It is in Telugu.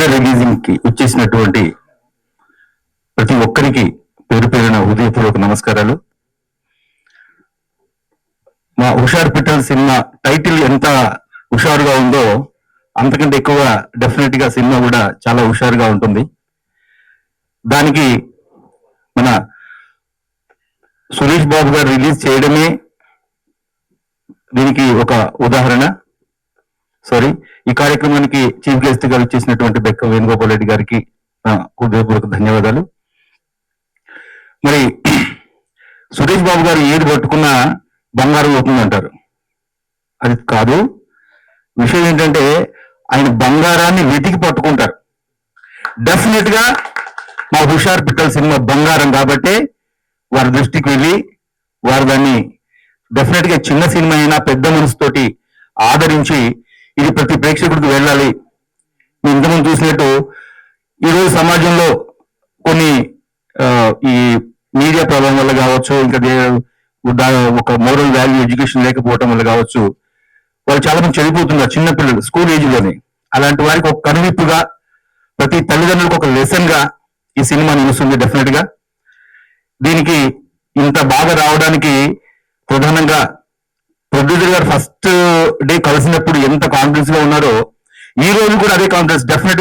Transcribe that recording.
ట్రైలర్ రిలీజింగ్ కి వచ్చేసినటువంటి ప్రతి ఒక్కరికి పేరు పేరున హృదయపూర్వక నమస్కారాలు. మా హుషార్ పిట్టల్ సినిమా టైటిల్ ఎంత హుషారుగా ఉందో అంతకంటే ఎక్కువ డెఫినెట్ గా సినిమా కూడా చాలా హుషారుగా ఉంటుంది. దానికి మన సురేష్ బాబు గారు రిలీజ్ చేయడమే దీనికి ఒక ఉదాహరణ. ఈ కార్యక్రమానికి చీఫ్ గెస్ట్ గా వచ్చేసినటువంటి బెక్క వేణుగోపాల్ రెడ్డి గారికి హృదయపూర్వక ధన్యవాదాలు. మరి సురేష్ బాబు గారు ఏది పట్టుకున్నా బంగారం అవుతుందంటారు. అది కాదు, విషయం ఏంటంటే ఆయన బంగారాన్ని వెతికి పట్టుకుంటారు. డెఫినెట్ గా మా హుషార్ పిట్టల్ సినిమా బంగారం కాబట్టి వారి దృష్టికి వెళ్ళి వారు దాన్ని డెఫినెట్ గా చిన్న సినిమా అయినా పెద్ద మనసుతోటి ఆదరించి ఇది ప్రతి ప్రేక్షకుడికి వెళ్ళాలి. మీరు ఇంతకుముందు చూసినట్టు ఈరోజు సమాజంలో కొన్ని ఈ మీడియా ప్రభావం వల్ల కావచ్చు, ఇంకా ఒక మోరల్ వాల్యూ ఎడ్యుకేషన్ లేకపోవడం వల్ల కావచ్చు, వాళ్ళు చాలా మంది చనిపోతున్నారు చిన్నపిల్లలు స్కూల్ ఏజ్ లోనే. అలాంటి వారికి ఒక కనువిప్పుగా, ప్రతి తల్లిదండ్రులకు ఒక లెసన్ గా ఈ సినిమా నిలుస్తుంది. డెఫినెట్ గా దీనికి ఇంత బాగా రావడానికి ప్రధానంగా ప్రొడ్యూసర్ గారు ఫస్ట్ డే కలిసినప్పుడు ఎంత కాన్ఫిడెన్స్ గా ఉన్నారో ఈ రోజు కూడా అదే కాన్ఫిడెన్స్ డెఫినెట్